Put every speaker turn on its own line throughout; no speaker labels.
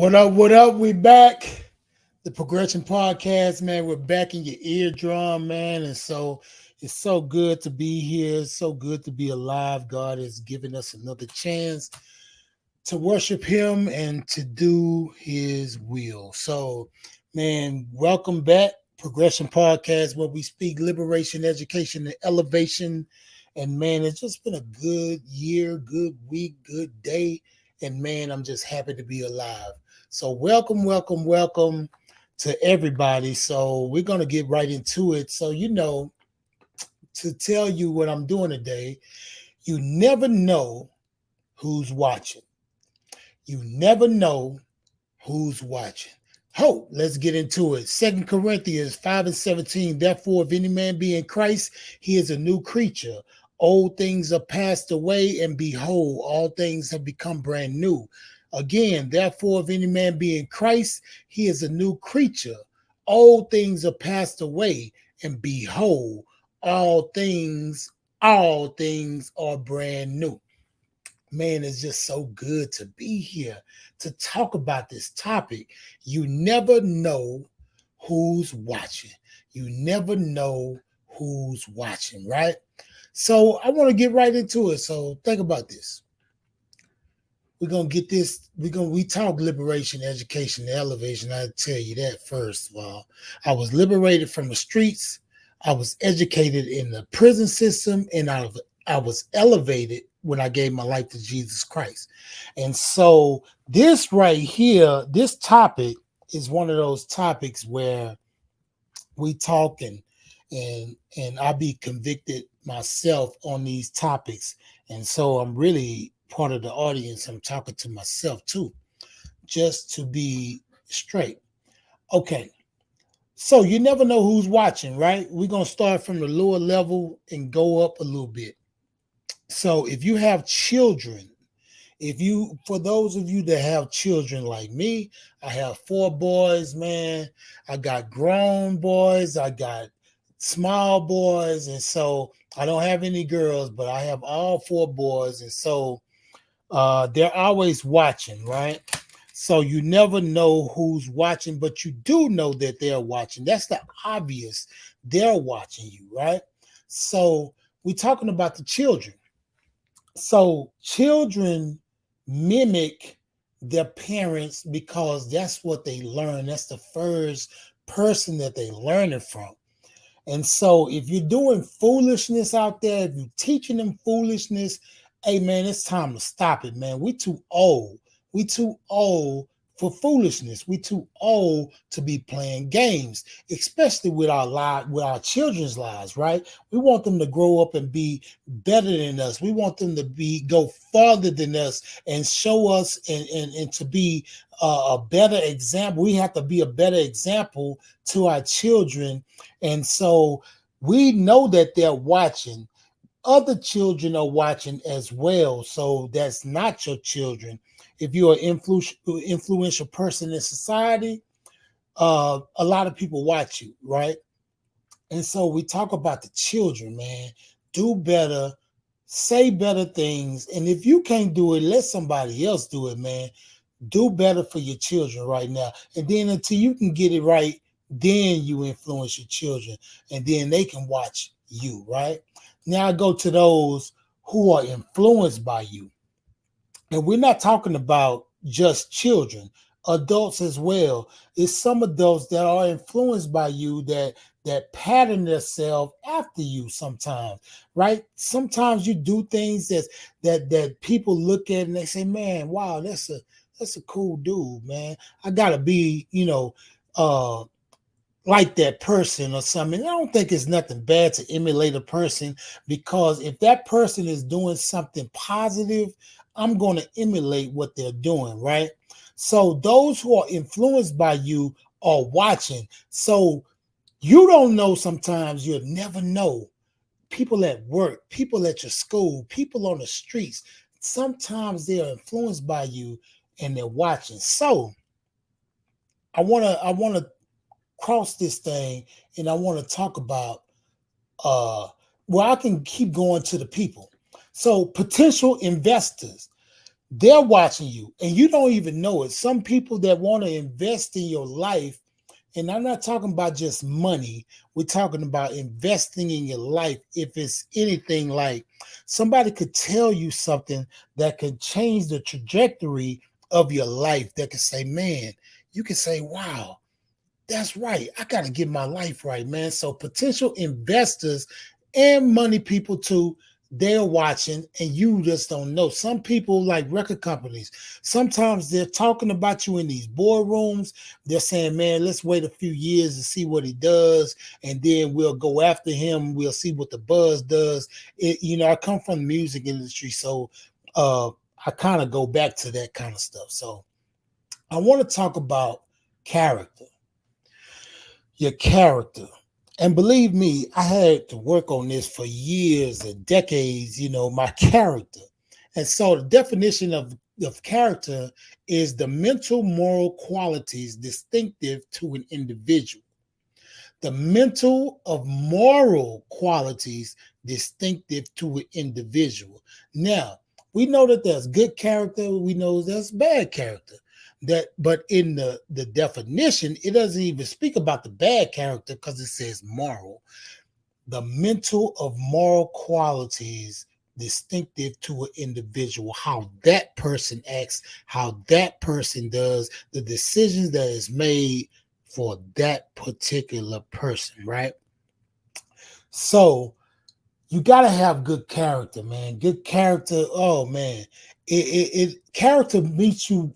What up? What up? We back. The Progression Podcast, man. We're back in your eardrum, man. And so it's so good to be here. It's so good to be alive. God has given us another chance to worship Him and to do His will. So, man, welcome back. Progression Podcast, where we speak liberation, education, and elevation. And man, it's just been a good year, good week, good day. And man, I'm just happy to be alive. So, welcome to everybody. So, we're going to get right into it. So, to tell you what I'm doing today, you never know who's watching. You never know who's watching. Let's get into it. 2 Corinthians 5:17. Therefore, if any man be in Christ, he is a new creature. Old things are passed away, and behold, all things have become brand new. Again, therefore, if any man be in Christ, he is a new creature. Old things are passed away, and behold, all things are brand new. Man, it's just so good to be here to talk about this topic. You never know who's watching. You never know who's watching, right? So I want to get right into it. So think about this. We're gonna get this. We talk liberation, education, and elevation. I tell you that first of all. I was liberated from the streets. I was educated in the prison system, and I was elevated when I gave my life to Jesus Christ. And so this right here, this topic is one of those topics where we talk and I be convicted myself on these topics. And so I'm really part of the audience. I'm talking to myself too, just to be straight. Okay. So you never know who's watching, right? We're going to start from the lower level and go up a little bit. So if you have children, for those of you that have children like me, I have 4 boys, man. I got grown boys, I got small boys, and so I don't have any girls, but I have all 4 boys, and so they're always watching, right? So you never know who's watching, but you do know that they're watching. That's the obvious. They're watching you, right? So we're talking about the children. So children mimic their parents because that's what they learn. That's the first person that they learn it from. And so if you're doing foolishness out there, if you're teaching them foolishness, hey man, it's time to stop it, man. We too old. We too old for foolishness. We too old to be playing games, especially with our children's lives, right? We want them to grow up and be better than us. We want them to go farther than us and show us and to be a better example. We have to be a better example to our children. And so we know that they're watching. Other children are watching as well. So that's not your children. If you're an influential person in society, a lot of people watch you, right? And so we talk about the children, man. Do better, say better things. And if you can't do it, let somebody else do it, man. Do better for your children right now. And then until you can get it right, then you influence your children. And then they can watch you, right? Now I go to those who are influenced by you. And we're not talking about just children, adults as well. It's some adults that are influenced by you that pattern themselves after you sometimes, right? Sometimes you do things that people look at and they say, man, wow, that's a cool dude, man. I gotta be, like that person or something. I don't think it's nothing bad to emulate a person, because if that person is doing something positive, I'm going to emulate what they're doing, right? So those who are influenced by you are watching. So you don't know, sometimes you'll never know. People at work, people at your school, people on the streets, sometimes they are influenced by you and they're watching. So I want to cross this thing, and I want to talk about well, I can keep going to the people. So potential investors, They're watching you and you don't even know it. Some people that want to invest in your life, and I'm not talking about just money, we're talking about investing in your life. If it's anything like somebody could tell you something that could change the trajectory of your life, that could say, man, you can say, wow, that's right. I got to get my life right, man. So potential investors and money people too, they're watching and you just don't know. Some people like record companies, sometimes they're talking about you in these boardrooms. They're saying, man, let's wait a few years to see what he does. And then we'll go after him. We'll see what the buzz does. I come from the music industry. So I kind of go back to that kind of stuff. So I want to talk about character, your character. And believe me, I had to work on this for years and decades, my character. And so the definition of character is the mental moral qualities distinctive to an individual. The mental of moral qualities distinctive to an individual. Now, we know that there's good character, we know there's bad character. But in the definition, it doesn't even speak about the bad character because it says moral. The mental of moral qualities distinctive to an individual, how that person acts, how that person does, the decisions that is made for that particular person, right? So you got to have good character, man. Good character. Oh man, it character beats you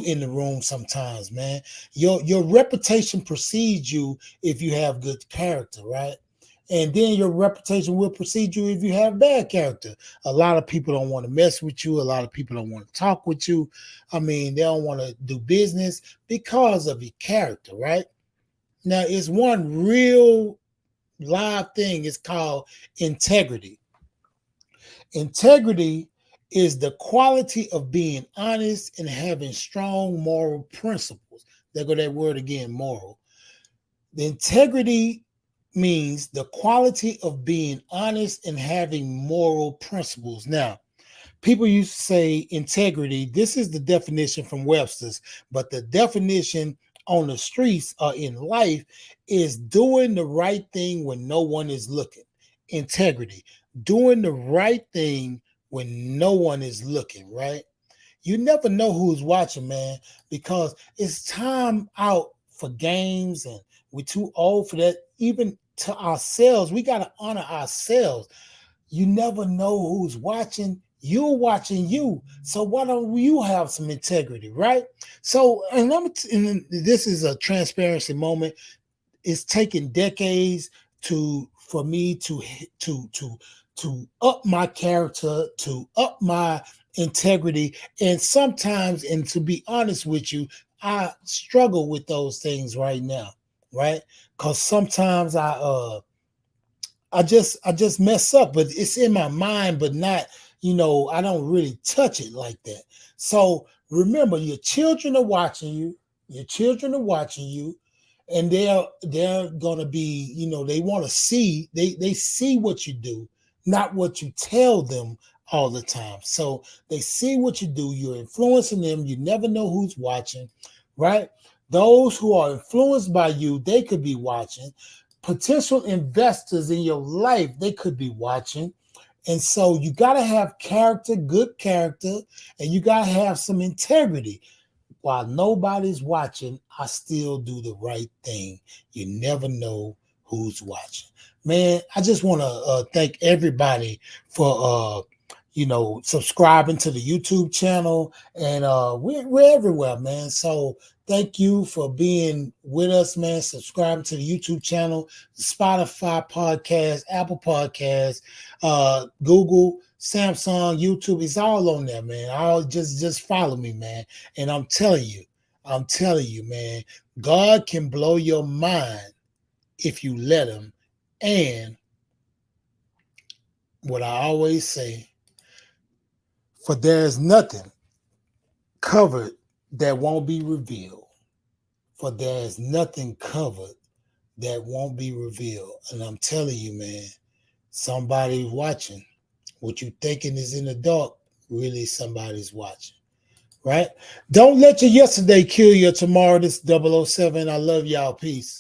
in the room sometimes, man. Your reputation precedes you if you have good character, right? And then your reputation will precede you if you have bad character. A lot of people don't want to mess with you. A lot of people don't want to talk with you. I mean, they don't want to do business because of your character, right? Now, it's one real live thing. It's called integrity. Integrity is the quality of being honest and having strong moral principles. There go that word again, moral. The integrity means the quality of being honest and having moral principles. Now, people used to say integrity. This is the definition from Webster's, but the definition on the streets or in life is doing the right thing when no one is looking. Integrity, doing the right thing when no one is looking, right? You never know who's watching, man, because it's time out for games and we're too old for that. Even to ourselves, we got to honor ourselves. You never know who's watching. You're watching you. So why don't you have some integrity, right? So, and this is a transparency moment. It's taken decades for me to up my character, to up my integrity, and sometimes, and to be honest with you, I struggle with those things right now, right? Because sometimes I just mess up, but it's in my mind, but not, I don't really touch it like that. So remember, your children are watching you. Your children are watching you, and they're gonna be, they want to see, they see what you do, not what you tell them all the time. So they see what you do, you're influencing them, you never know who's watching, right? Those who are influenced by you, they could be watching. Potential investors in your life, they could be watching. And so you got to have character, good character, and you got to have some integrity. While nobody's watching, I still do the right thing. You never know who's watching. Man, I just want to thank everybody for subscribing to the YouTube channel, and we're everywhere, man. So thank you for being with us, man. Subscribing to the YouTube channel, Spotify podcast, Apple Podcast, Google, Samsung, YouTube. It's all on there, man. I'll just follow me, man. And I'm telling you, man, God can blow your mind if you let him. And what I always say, for there is nothing covered that won't be revealed. For there is nothing covered that won't be revealed. And I'm telling you, man, somebody's watching. What you thinking is in the dark really somebody's watching, right? Don't let your yesterday kill your tomorrow. This 007. I love y'all. Peace.